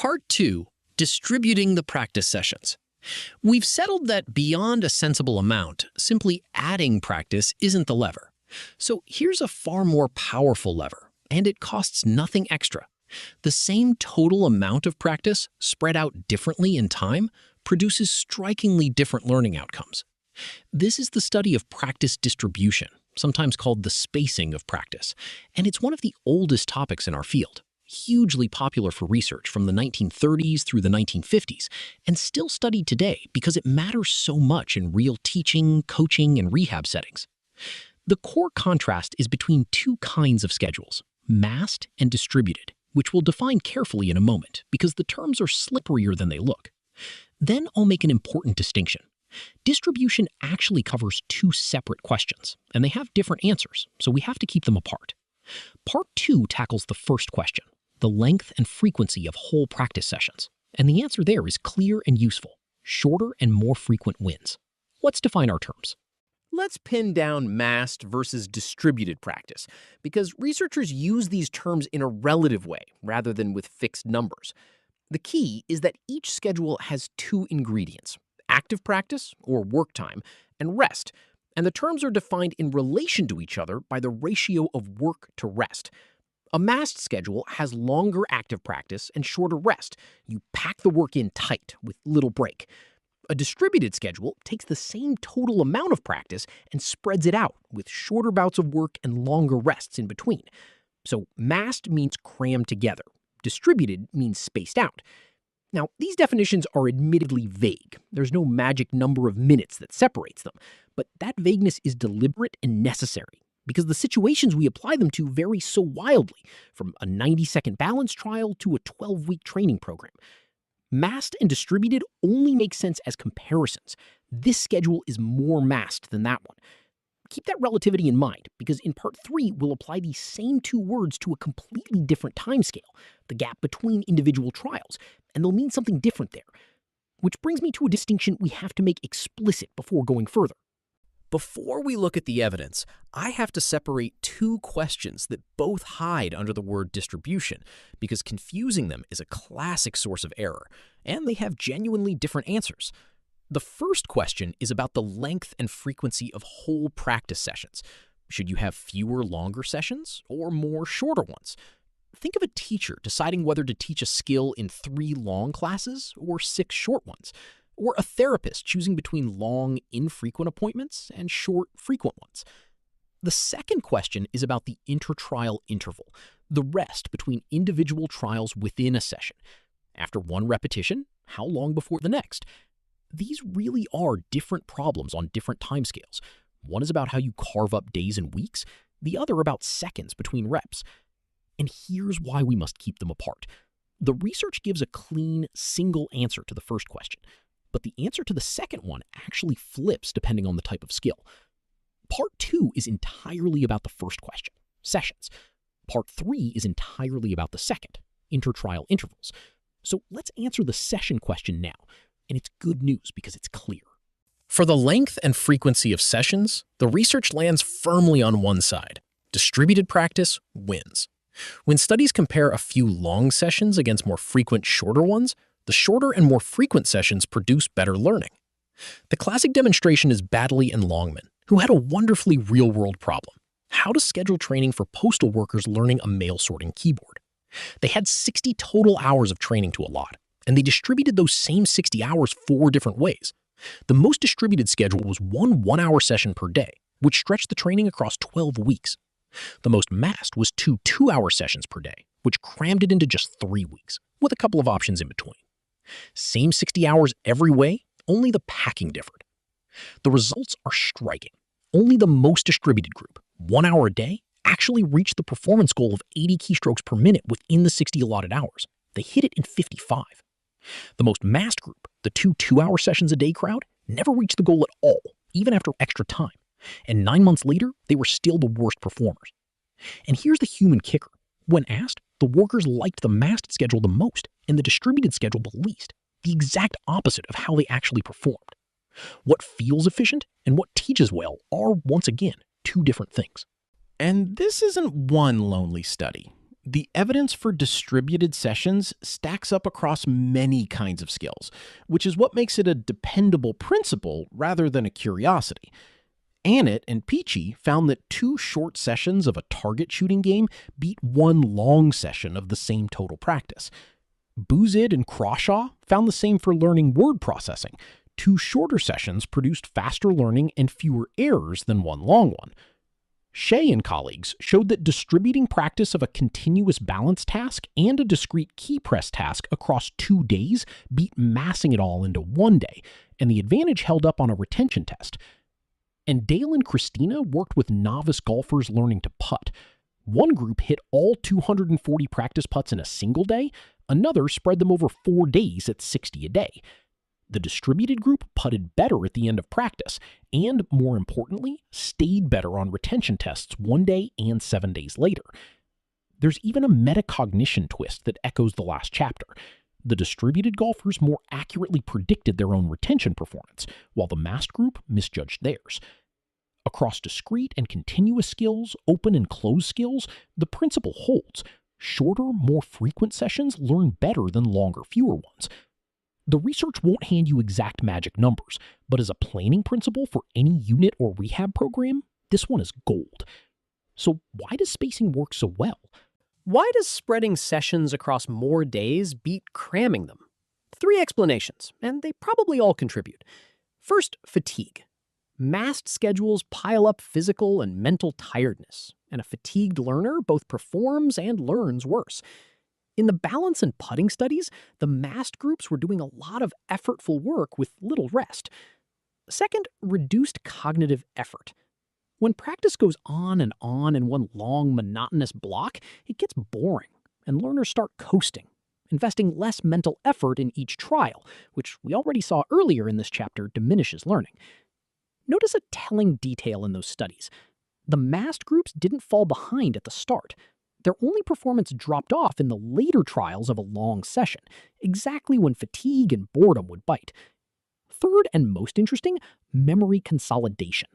Part 2. Distributing the practice sessions. We've settled that beyond a sensible amount, simply adding practice isn't the lever. So here's a far more powerful lever, and it costs nothing extra. The same total amount of practice, spread out differently in time, produces strikingly different learning outcomes. This is the study of practice distribution, sometimes called the spacing of practice, and it's one of the oldest topics in our field. Hugely popular for research from the 1930s through the 1950s, and still studied today because it matters so much in real teaching, coaching, and rehab settings. The core contrast is between two kinds of schedules, massed and distributed, which we'll define carefully in a moment because the terms are slipperier than they look. Then I'll make an important distinction. Distribution actually covers two separate questions, and they have different answers, so we have to keep them apart. Part 2 tackles the first question, the length and frequency of whole practice sessions. And the answer there is clear and useful. Shorter and more frequent wins. Let's define our terms. Let's pin down massed versus distributed practice, because researchers use these terms in a relative way rather than with fixed numbers. The key is that each schedule has two ingredients, active practice, or work time, and rest, and the terms are defined in relation to each other by the ratio of work to rest. A massed schedule has longer active practice and shorter rest. You pack the work in tight with little break. A distributed schedule takes the same total amount of practice and spreads it out with shorter bouts of work and longer rests in between. So massed means crammed together. Distributed means spaced out. Now, these definitions are admittedly vague. There's no magic number of minutes that separates them, but that vagueness is deliberate and necessary because the situations we apply them to vary so wildly, from a 90-second balance trial to a 12-week training program. Massed and distributed only make sense as comparisons. This schedule is more massed than that one. Keep that relativity in mind, because in Part 3, we'll apply these same two words to a completely different timescale, the gap between individual trials, and they'll mean something different there. Which brings me to a distinction we have to make explicit before going further. Before we look at the evidence, I have to separate two questions that both hide under the word distribution, because confusing them is a classic source of error, and they have genuinely different answers. The first question is about the length and frequency of whole practice sessions. Should you have fewer longer sessions or more shorter ones? Think of a teacher deciding whether to teach a skill in 3 long classes or 6 short ones, or a therapist choosing between long, infrequent appointments and short, frequent ones. The second question is about the intertrial interval, the rest between individual trials within a session. After one repetition, how long before the next? These really are different problems on different timescales. One is about how you carve up days and weeks, the other about seconds between reps. And here's why we must keep them apart. The research gives a clean, single answer to the first question, but the answer to the second one actually flips depending on the type of skill. Part 2 is entirely about the first question, sessions. Part 3 is entirely about the second, intertrial intervals. So let's answer the session question now. And it's good news because it's clear. For the length and frequency of sessions, the research lands firmly on one side. Distributed practice wins. When studies compare a few long sessions against more frequent, shorter ones, the shorter and more frequent sessions produce better learning. The classic demonstration is Baddeley and Longman, who had a wonderfully real-world problem: how to schedule training for postal workers learning a mail sorting keyboard. They had 60 total hours of training to allot, and they distributed those same 60 hours 4 different ways. The most distributed schedule was one 1-hour session per day, which stretched the training across 12 weeks. The most massed was 2 2-hour sessions per day, which crammed it into just 3 weeks, with a couple of options in between. Same 60 hours every way, only the packing differed. The results are striking. Only the most distributed group, 1 hour a day, actually reached the performance goal of 80 keystrokes per minute within the 60 allotted hours. They hit it in 55. The most massed group, the 2 2-hour sessions a day crowd, never reached the goal at all, even after extra time. And 9 months later, they were still the worst performers. And here's the human kicker. When asked, the workers liked the massed schedule the most and the distributed schedule the least, the exact opposite of how they actually performed. What feels efficient and what teaches well are, once again, two different things. And this isn't one lonely study. The evidence for distributed sessions stacks up across many kinds of skills, which is what makes it a dependable principle rather than a curiosity. Annett and Peachy found that 2 short sessions of a target shooting game beat 1 long session of the same total practice. Buzid and Crawshaw found the same for learning word processing. 2 shorter sessions produced faster learning and fewer errors than 1 long one. Shea and colleagues showed that distributing practice of a continuous balance task and a discrete key press task across 2 days beat massing it all into 1 day, and the advantage held up on a retention test. And Dale and Christina worked with novice golfers learning to putt. One group hit all 240 practice putts in a single day, another spread them over 4 days at 60 a day. The distributed group putted better at the end of practice, and more importantly, stayed better on retention tests 1 day and 7 days later. There's even a metacognition twist that echoes the last chapter. The distributed golfers more accurately predicted their own retention performance, while the massed group misjudged theirs. Across discrete and continuous skills, open and closed skills, the principle holds. Shorter, more frequent sessions learn better than longer, fewer ones. The research won't hand you exact magic numbers, but as a planning principle for any unit or rehab program, this one is gold. So why does spacing work so well? Why does spreading sessions across more days beat cramming them? 3 explanations, and they probably all contribute. First, fatigue. Massed schedules pile up physical and mental tiredness, and a fatigued learner both performs and learns worse. In the balance and putting studies, the massed groups were doing a lot of effortful work with little rest. Second, reduced cognitive effort. When practice goes on in one long, monotonous block, it gets boring, and learners start coasting, investing less mental effort in each trial, which we already saw earlier in this chapter diminishes learning. Notice a telling detail in those studies. The massed groups didn't fall behind at the start. Their only performance dropped off in the later trials of a long session, exactly when fatigue and boredom would bite. Third, and most interesting, memory consolidation.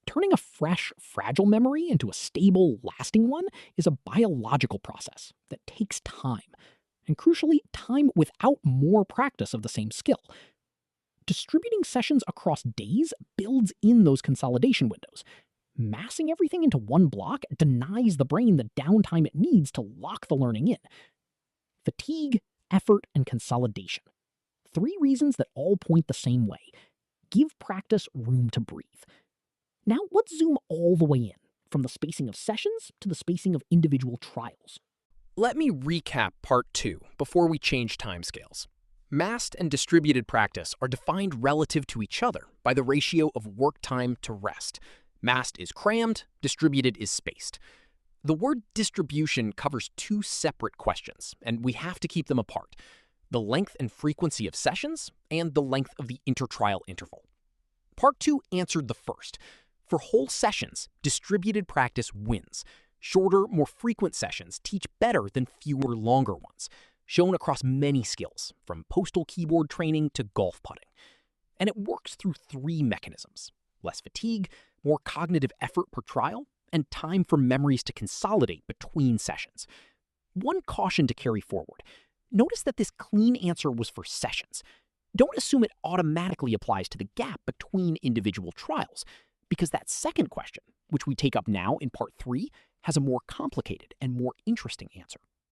Turning a fresh, fragile memory into a stable, lasting one is a biological process that takes time, and crucially, time without more practice of the same skill. Distributing sessions across days builds in those consolidation windows. Massing everything into one block denies the brain the downtime it needs to lock the learning in. Fatigue, effort, and consolidation. 3 reasons that all point the same way. Give practice room to breathe. Now let's zoom all the way in, from the spacing of sessions to the spacing of individual trials. Let me recap part 2 before we change timescales. Massed and distributed practice are defined relative to each other by the ratio of work time to rest. Massed is crammed, distributed is spaced. The word distribution covers 2 separate questions, and we have to keep them apart: the length and frequency of sessions and the length of the intertrial interval. Part 2 answered the first. For whole sessions, distributed practice wins. Shorter, more frequent sessions teach better than fewer, longer ones, shown across many skills, from postal keyboard training to golf putting. And it works through 3 mechanisms: less fatigue, more cognitive effort per trial, and time for memories to consolidate between sessions. One caution to carry forward. Notice that this clean answer was for sessions. Don't assume it automatically applies to the gap between individual trials, because that second question, which we take up now in part 3, has a more complicated and more interesting answer.